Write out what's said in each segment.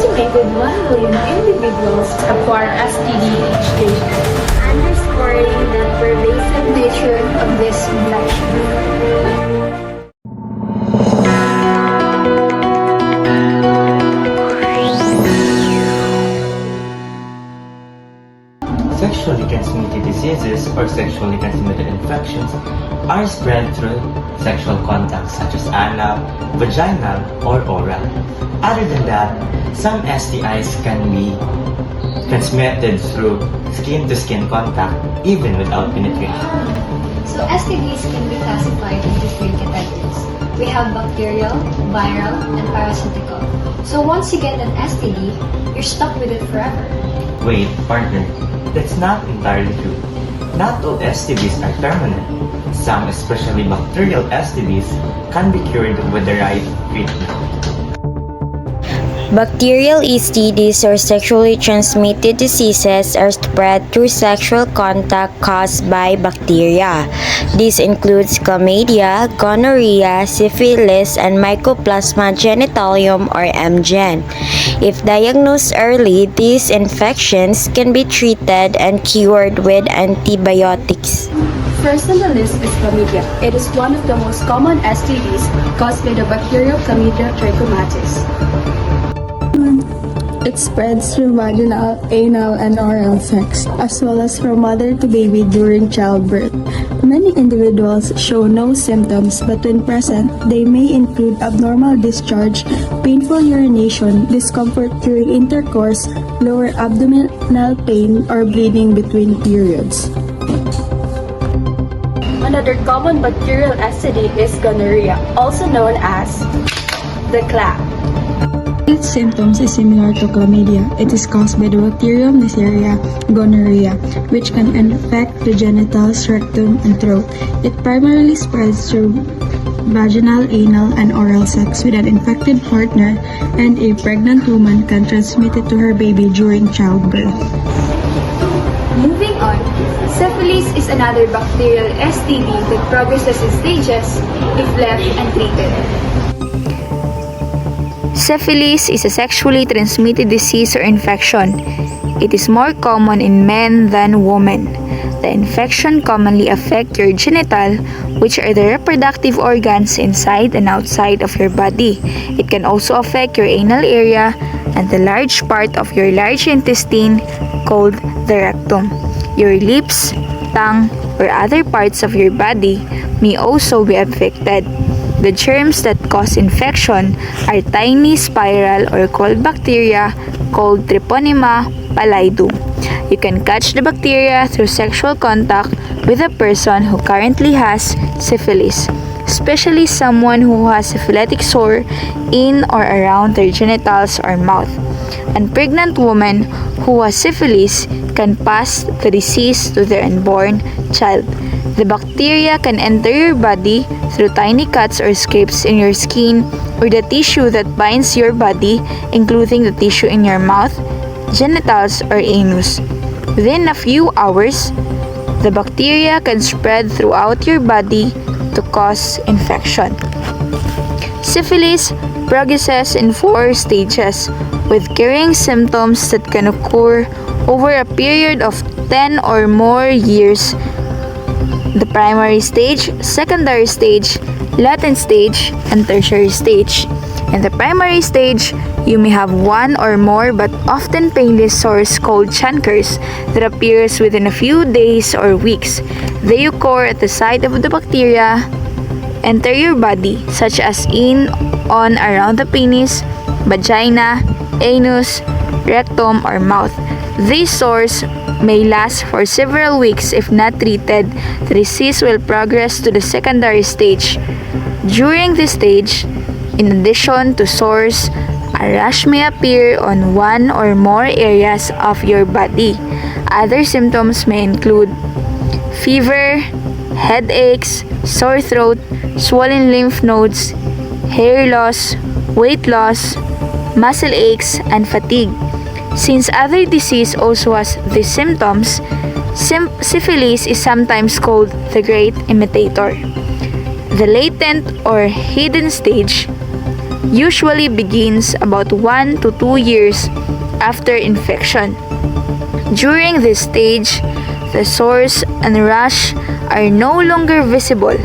estimated 1 million individuals acquire STD each day, underscoring the pervasive nature of this infection. Sexually transmitted diseases or sexually transmitted infections are spread through sexual contact such as anal, vaginal, or oral. Other than that, some STIs can be transmitted through skin-to-skin contact even without penetration. So STDs can be classified into three categories. We have bacterial, viral, and parasitical. So once you get an STD, you're stuck with it forever. Wait, partner, that's not entirely true. Not all STDs are permanent. Some, especially bacterial STDs, can be cured with the right treatment. Bacterial STDs or sexually transmitted diseases are spread through sexual contact caused by bacteria. This includes chlamydia, gonorrhea, syphilis, and mycoplasma genitalium or MGen. If diagnosed early, these infections can be treated and cured with antibiotics. First on the list is chlamydia. It is one of the most common STDs caused by the bacterial Chlamydia trachomatis. It spreads through vaginal, anal, and oral sex, as well as from mother to baby during childbirth. Many individuals show no symptoms, but when present, they may include abnormal discharge, painful urination, discomfort during intercourse, lower abdominal pain, or bleeding between periods. Another common bacterial STD is gonorrhea, also known as the clap. Its symptoms is similar to chlamydia. It is caused by the bacterium Neisseria gonorrhea, which can infect the genitals, rectum, and throat. It primarily spreads through vaginal, anal, and oral sex with an infected partner, and a pregnant woman can transmit it to her baby during childbirth. Moving on, syphilis is another bacterial STD that progresses in stages if left untreated. Syphilis is a sexually transmitted disease or infection. It is more common in men than women. The infection commonly affects your genital, which are the reproductive organs inside and outside of your body. It can also affect your anal area and the large part of your large intestine called the rectum. Your lips, tongue, or other parts of your body may also be affected. The germs that cause infection are tiny spiral or cold bacteria called Treponema pallidum. You can catch the bacteria through sexual contact with a person who currently has syphilis, especially someone who has syphilitic sore in or around their genitals or mouth. And pregnant women who has syphilis can pass the disease to their unborn child. The bacteria can enter your body through tiny cuts or scrapes in your skin or the tissue that binds your body, including the tissue in your mouth, genitals, or anus. Within a few hours, the bacteria can spread throughout your body to cause infection. Syphilis progresses in 4 stages, with carrying symptoms that can occur over a period of 10 or more years. The primary stage, secondary stage, latent stage, and tertiary stage. In the primary stage, you may have one or more but often painless sores called chancres that appears within a few days or weeks. They occur at the site of the bacteria enter your body, such as in, on, around the penis, vagina, anus, rectum, or mouth. These sores may last for several weeks if not treated. The disease will progress to the secondary stage. During this stage, in addition to sores, a rash may appear on one or more areas of your body. Other symptoms may include fever, headaches, sore throat, swollen lymph nodes, hair loss, weight loss, muscle aches, and fatigue. Since other disease also has these symptoms, syphilis is sometimes called the great imitator. The latent or hidden stage, usually begins about 1 to 2 years after infection. During this stage, the sores and rash are no longer visible,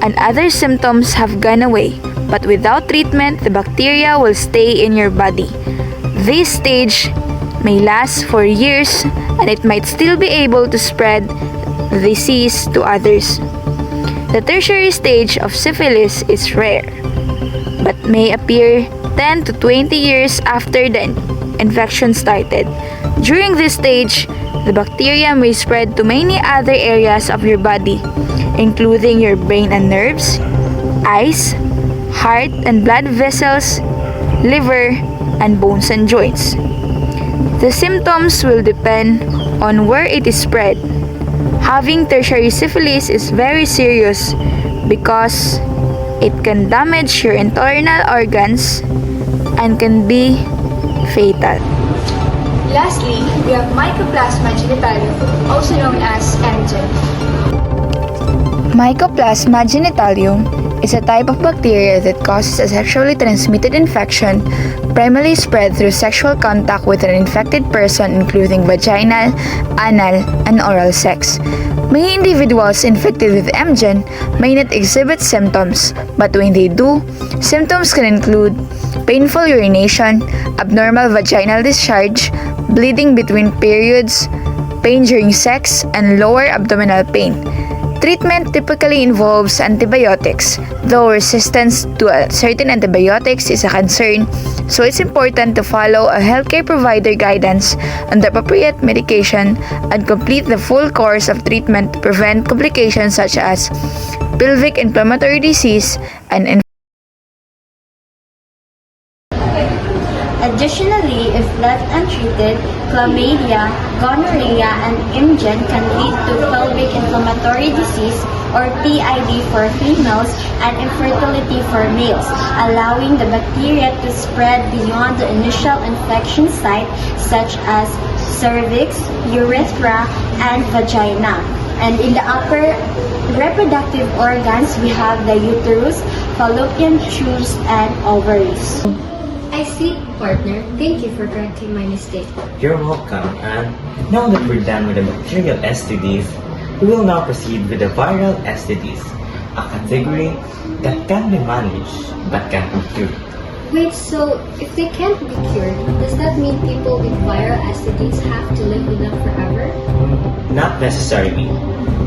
and other symptoms have gone away, but without treatment, the bacteria will stay in your body. This stage may last for years, and it might still be able to spread the disease to others. The tertiary stage of syphilis is rare, but may appear 10 to 20 years after the infection started. During this stage, the bacteria may spread to many other areas of your body, including your brain and nerves, eyes, heart and blood vessels, liver, and bones and joints. The symptoms will depend on where it is spread. Having tertiary syphilis is very serious because it can damage your internal organs and can be fatal. Lastly, we have Mycoplasma genitalium, also known as MGen. Mycoplasma genitalium is a type of bacteria that causes a sexually transmitted infection, primarily spread through sexual contact with an infected person, including vaginal, anal, and oral sex. Many individuals infected with MGen may not exhibit symptoms, but when they do, symptoms can include painful urination, abnormal vaginal discharge, bleeding between periods, pain during sex, and lower abdominal pain. Treatment typically involves antibiotics, though resistance to certain antibiotics is a concern, so it's important to follow a healthcare provider guidance on the appropriate medication and complete the full course of treatment to prevent complications such as pelvic inflammatory disease and Additionally, if left untreated, chlamydia, gonorrhea, and MGen can lead to pelvic inflammatory disease or PID for females and infertility for males, allowing the bacteria to spread beyond the initial infection site such as cervix, urethra, and vagina. And in the upper reproductive organs, we have the uterus, fallopian tubes, and ovaries. I see, partner. Thank you for correcting my mistake. You're welcome, and now that we're done with the bacterial STDs, we will now proceed with the viral STDs, a category that can be managed but can't be cured. Wait, so if they can't be cured, does that mean people with viral STDs have to live with them forever? Not necessarily.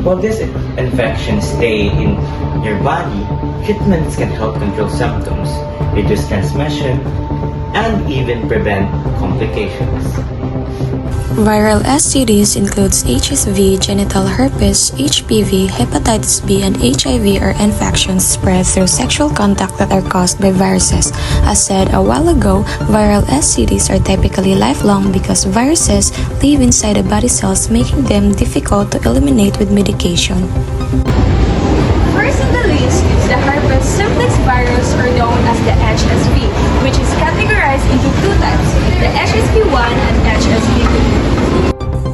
While these infections stay in your body, treatments can help control symptoms, reduce transmission, and even prevent complications. Viral STDs includes HSV, genital herpes, HPV, hepatitis B, and HIV are infections spread through sexual contact that are caused by viruses. As said a while ago, viral STDs are typically lifelong because viruses live inside the body cells, making them difficult to eliminate with medication. First on the list is the herpes simplex virus, or known as the HSV, which is categorized into two types, the HSV1 and HSV2.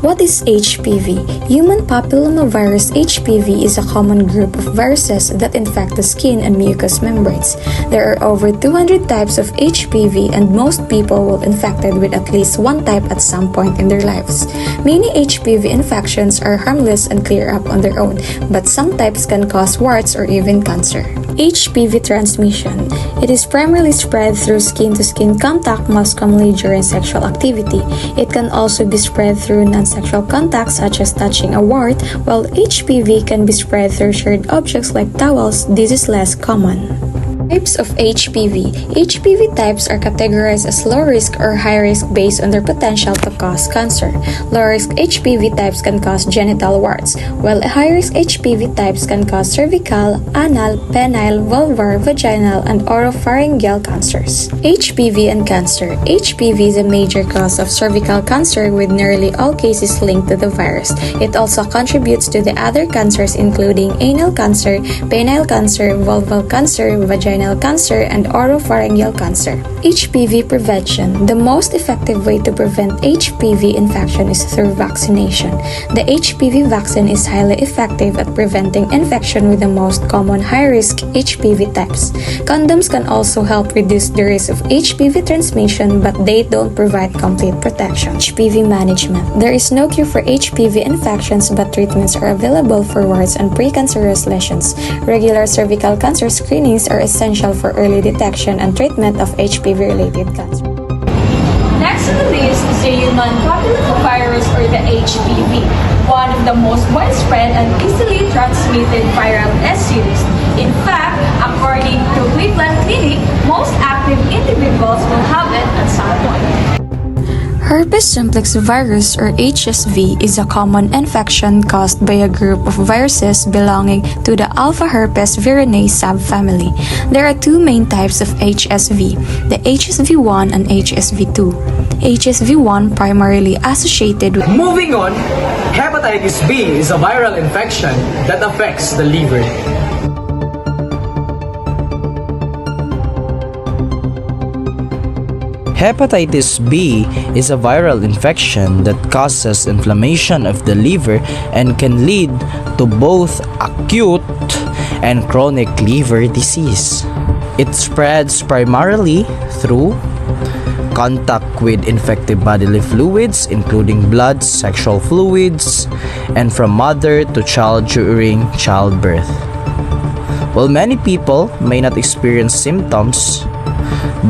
What is HPV? Human papillomavirus HPV is a common group of viruses that infect the skin and mucous membranes. There are over 200 types of HPV, and most people will be infected with at least one type at some point in their lives. Many HPV infections are harmless and clear up on their own, but some types can cause warts or even cancer. HPV transmission. It is primarily spread through skin-to-skin contact, most commonly during sexual activity. It can also be spread through non-sexual contact such as touching a wart, while HPV can be spread through shared objects like towels. This is less common. Types of HPV. HPV types are categorized as low risk or high risk based on their potential to cause cancer. Low risk HPV types can cause genital warts, while high risk HPV types can cause cervical, anal, penile, vulvar, vaginal, and oropharyngeal cancers. HPV and cancer. HPV is a major cause of cervical cancer, with nearly all cases linked to the virus. It also contributes to the other cancers including anal cancer, penile cancer, vulval cancer, vaginal vaginal cancer, and oropharyngeal cancer. HPV prevention. The most effective way to prevent HPV infection is through vaccination. The HPV vaccine is highly effective at preventing infection with the most common high-risk HPV types. Condoms can also help reduce the risk of HPV transmission, but they don't provide complete protection. HPV management. There is no cure for HPV infections, but treatments are available for warts and precancerous lesions. Regular cervical cancer screenings are essential for early detection and treatment of HPV-related cancer. Next on the list is the human papillomavirus or the HPV, one of the most widespread and easily transmitted viral STDs. In fact, according to Cleveland Clinic, most active individuals will have it at some point. Herpes simplex virus or HSV is a common infection caused by a group of viruses belonging to the alpha herpes viridae subfamily. There are two main types of HSV, the HSV1 and HSV2. HSV1 primarily associated with Moving on, hepatitis B is a viral infection that affects the liver. Hepatitis B is a viral infection that causes inflammation of the liver and can lead to both acute and chronic liver disease. It spreads primarily through contact with infected bodily fluids, including blood, sexual fluids, and from mother to child during childbirth. While many people may not experience symptoms,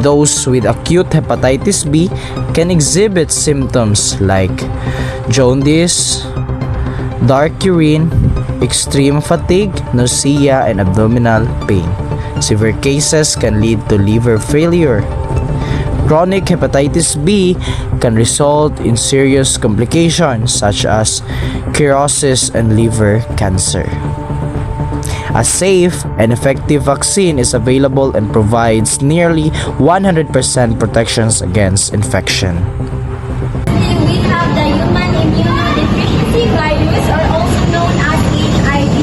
those with acute hepatitis B can exhibit symptoms like jaundice, dark urine, extreme fatigue, nausea, and abdominal pain. Severe cases can lead to liver failure. Chronic hepatitis B can result in serious complications such as cirrhosis and liver cancer. A safe and effective vaccine is available and provides nearly 100% protections against infection. We have the human immunodeficiency virus, or also known as HIV.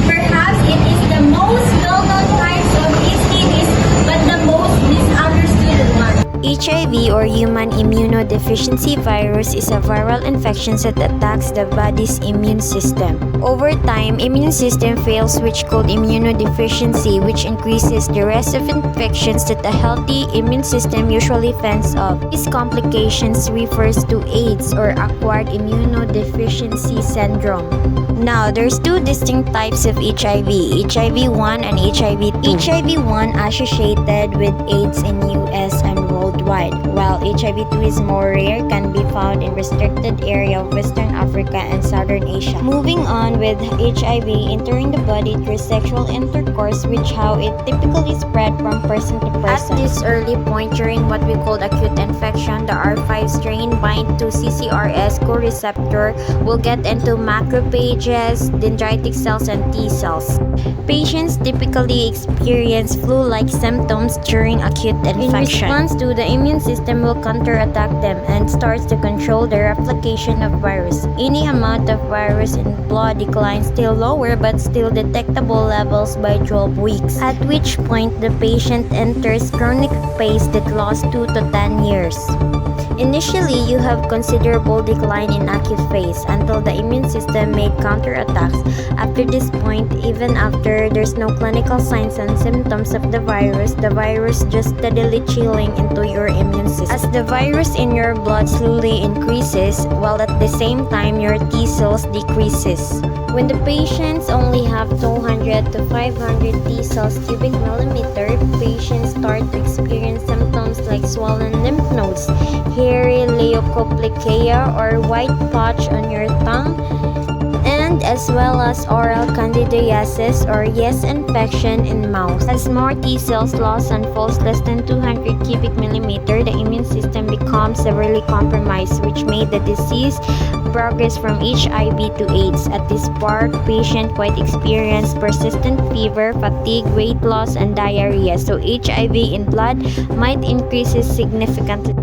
Perhaps it is the most well-known types of STDs, but the most misunderstood one. HIV or human immunodeficiency virus is a viral infection that attacks the body's immune system. Over time, immune system fails, which called immunodeficiency, which increases the risk of infections that a healthy immune system usually fends off. These complications refers to AIDS or acquired immunodeficiency syndrome. Now, there's two distinct types of HIV, HIV-1 and HIV-2. HIV-1 associated with AIDS in US and worldwide, while HIV-2 is more rare, can be found in restricted area of Western Africa and Southern Asia. Moving on with HIV entering the body through sexual intercourse, which how it typically spread from person to person. At this early point during what we call acute infection, the R5 strain bind to CCRS co-receptor will get into macrophages, dendritic cells, and T cells. Patients typically experience flu-like symptoms during acute infection. In response to the immune system will counterattack them and starts to control the replication of virus. Any amount of virus in blood declines till lower but still detectable levels by 12 weeks, at which point the patient enters chronic phase that lasts 2 to 10 years. Initially, you have considerable decline in acute phase until the immune system made counterattacks. After this point, even after there's no clinical signs and symptoms of the virus just steadily chilling into your immune system. As the virus in your blood slowly increases, while at the same time your T cells decreases. When the patients only have 200 to 500 T cells cubic millimeter, patients start to experience symptoms like swollen lymph nodes, hairy leukoplakia or white patch on your tongue, and as well as oral candidiasis or yeast infection in mouth. As more T cells loss and falls less than 200 cubic millimeter, the immune system becomes severely compromised, which made the disease progress from HIV to AIDS. At this part, patient quite experience persistent fever, fatigue, weight loss, and diarrhea. So HIV in blood might increase significantly.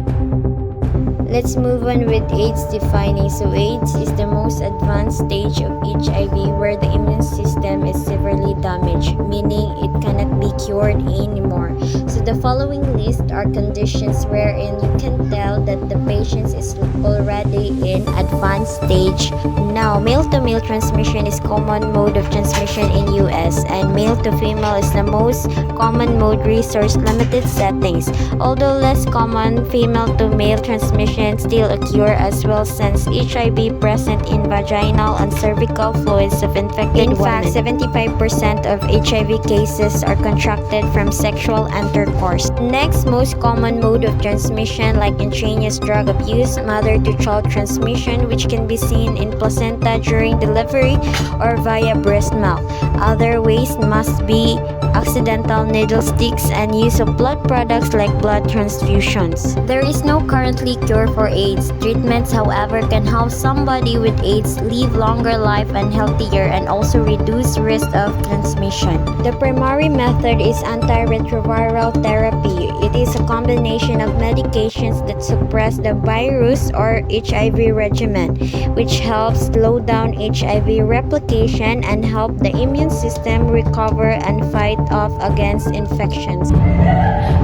Let's move on with AIDS defining. So AIDS is the most advanced stage of HIV where the immune system is severely damaged, meaning it cannot be cured anymore. So the following list are conditions wherein you can tell that the patient is already in advanced stage. Now, male-to-male transmission is common mode of transmission in US, and male-to-female is the most common mode resource limited settings. Although less common, female-to-male transmission still occur as well since HIV present in vaginal and cervical fluids of infected women. In fact, 75% of HIV cases are contracted from sexual intercourse. Next, most common mode of transmission like intravenous drug abuse, mother-to-child transmission which can be seen in placenta during delivery or via breast milk. Other ways must be accidental needle sticks and use of blood products like blood transfusions. There is no currently cure for AIDS. Treatments, however, can help somebody with AIDS live longer life and healthier and also reduce risk of transmission. The primary method is antiretroviral therapy. It is a combination of medications that suppress the virus or HIV regimen, which helps slow down HIV replication and help the immune system recover and fight off against infections.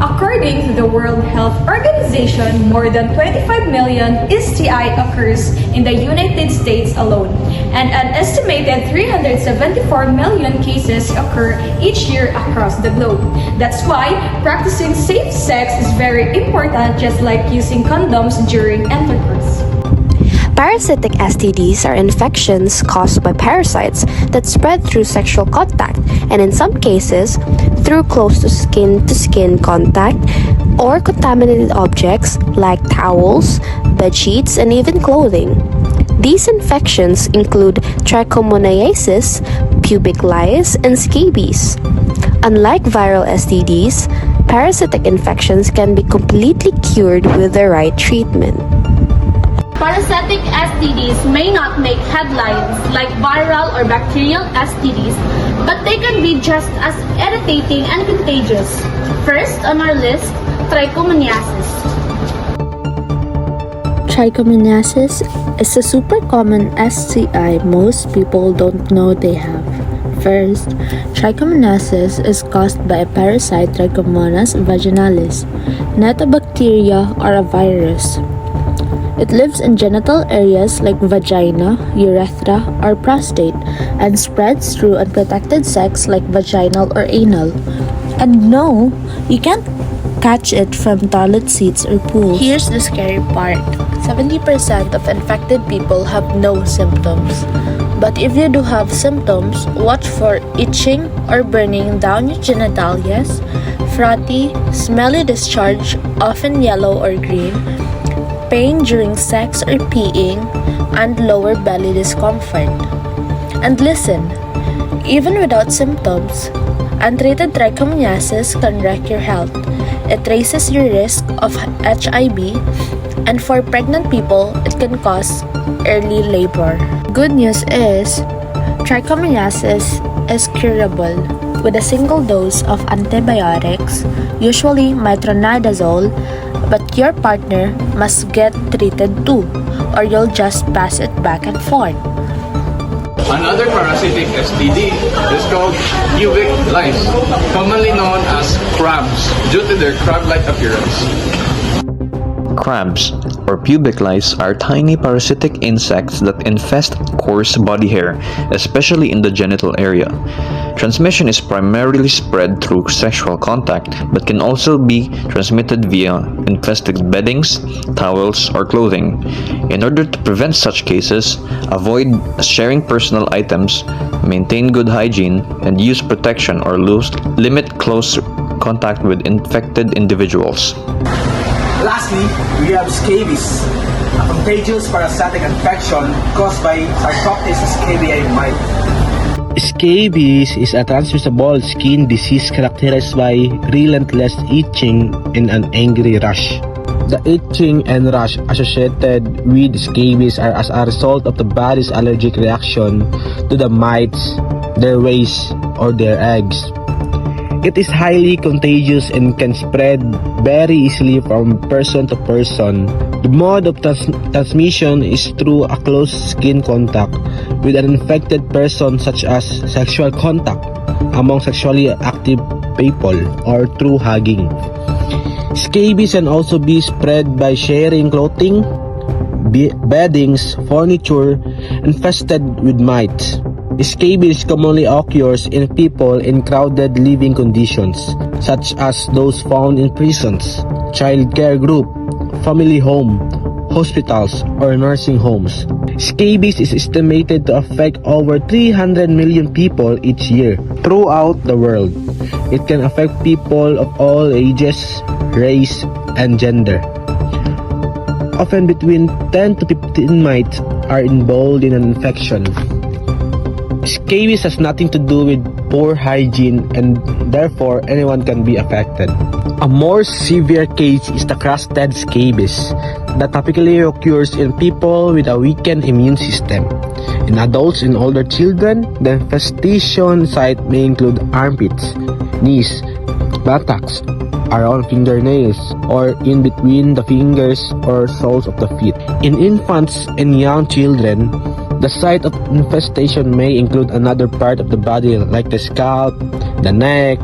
According to the World Health Organization, more than 25 million STI occurs in the United States alone, and an estimated 374 million cases occur each year across the globe. That's why practicing safe sex is very important, just like using condoms during intercourse. Parasitic STDs are infections caused by parasites that spread through sexual contact and in some cases through close to skin contact or contaminated objects like towels, bed sheets, and even clothing. These infections include trichomoniasis, pubic lice, and scabies. Unlike viral STDs, parasitic infections can be completely cured with the right treatment. Parasitic STDs may not make headlines like viral or bacterial STDs, but they can be just as irritating and contagious. First on our list, trichomoniasis. Trichomoniasis is a super common STI most people don't know they have. First, trichomoniasis is caused by a parasite Trichomonas vaginalis, not a bacteria or a virus. It lives in genital areas like vagina, urethra, or prostate and spreads through unprotected sex like vaginal or anal. And no, you can't catch it from toilet seats or pools. Here's the scary part. 70% of infected people have no symptoms. But if you do have symptoms, watch for itching or burning down your genitalias, frothy, smelly discharge, often yellow or green, pain during sex or peeing, and lower belly discomfort. And listen, even without symptoms, untreated trichomoniasis can wreck your health. It raises your risk of HIV, and for pregnant people, it can cause early labor. Good news is, trichomoniasis is curable with a single dose of antibiotics, usually metronidazole, but your partner must get treated too, or you'll just pass it back and forth. Another parasitic STD is called pubic lice, commonly known as crabs due to their crab-like appearance. Crabs, or pubic lice, are tiny parasitic insects that infest coarse body hair, especially in the genital area. Transmission is primarily spread through sexual contact, but can also be transmitted via infested beddings, towels, or clothing. In order to prevent such cases, avoid sharing personal items, maintain good hygiene, and use protection or limit close contact with infected individuals. Lastly, we have scabies, a contagious parasitic infection caused by Sarcoptes scabiei mite. Scabies is a transmissible skin disease characterized by relentless itching and an angry rash. The itching and rash associated with scabies are as a result of the body's allergic reaction to the mites, their waste, or their eggs. It is highly contagious and can spread very easily from person to person. The mode of transmission is through a close skin contact with an infected person, such as sexual contact among sexually active people or through hugging. Scabies can also be spread by sharing clothing, beddings, furniture infested with mites. Scabies commonly occurs in people in crowded living conditions, such as those found in prisons, child care group, family home, hospitals, or nursing homes. Scabies is estimated to affect over 300 million people each year throughout the world. It can affect people of all ages, race, and gender. Often between 10 to 15 mites are involved in an infection. Scabies has nothing to do with poor hygiene, and therefore anyone can be affected. A more severe case is the crusted scabies that typically occurs in people with a weakened immune system. In adults and older children, the infestation site may include armpits, knees, buttocks, around fingernails, or in between the fingers or soles of the feet. In infants and young children, the site of infestation may include another part of the body like the scalp, the neck,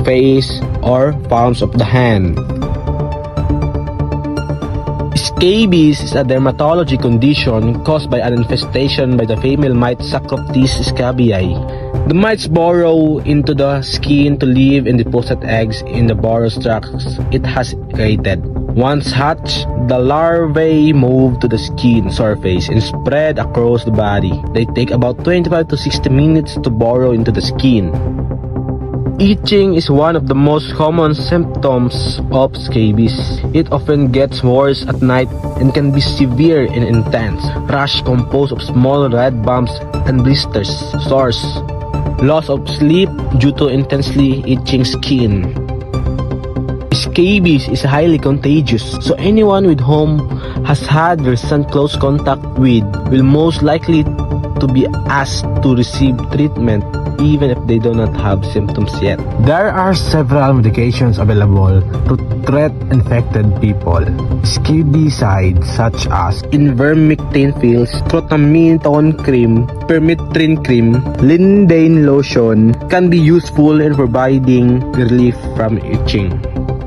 face, or palms of the hand. Scabies is a dermatology condition caused by an infestation by the female mite Sacroptis scabiei. The mites burrow into the skin to live and deposit eggs in the burrow tracts it has created. Once hatched, the larvae move to the skin surface and spread across the body. They take about 25 to 60 minutes to burrow into the skin. Itching is one of the most common symptoms of scabies. It often gets worse at night and can be severe and intense. Rash composed of small red bumps and blisters, sores, loss of sleep due to intensely itching skin. Scabies is highly contagious, so anyone with whom has had recent close contact with will most likely to be asked to receive treatment even if they do not have symptoms yet. There are several medications available to treat infected people. Scabicides such as Ivermectin pills, Trotamine cream, Permethrin cream, Lindane lotion can be useful in providing relief from itching.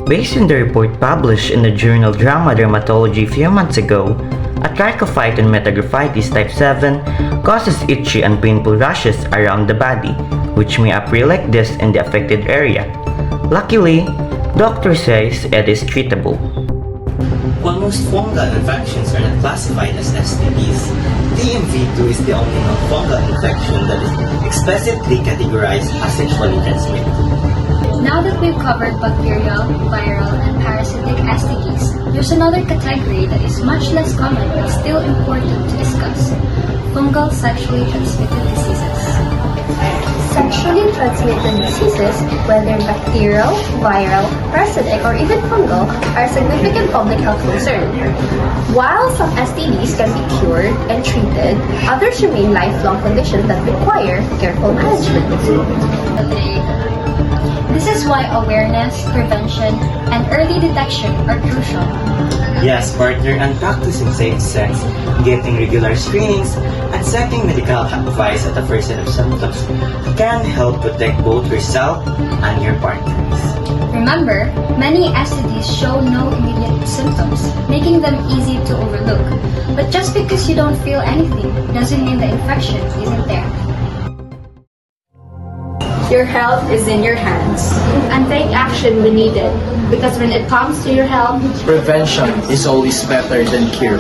Based on the report published in the journal JAMA Dermatology a few months ago, a trichophyton metagraphitis type 7 causes itchy and painful rashes around the body, which may appear like this in the affected area. Luckily, doctor says it is treatable. While most fungal infections are not classified as STDs, TMV2 is the only non-fungal infection that is explicitly categorized as sexually transmitted. Now that we've covered bacterial, viral, and parasitic STDs, there's another category that is much less common but still important to discuss: fungal sexually transmitted diseases. Sexually transmitted diseases, whether bacterial, viral, parasitic, or even fungal, are a significant public health concern. While some STDs can be cured and treated, others remain lifelong conditions that require careful management. This is why awareness, prevention, and early detection are crucial. Yes, partner, and practicing safe sex, getting regular screenings, and setting medical advice at the first set of symptoms can help protect both yourself and your partners. Remember, many STDs show no immediate symptoms, making them easy to overlook. But just because you don't feel anything doesn't mean the infection isn't there. Your health is in your hands. And take action when needed. Because when it comes to your health, prevention is always better than cure.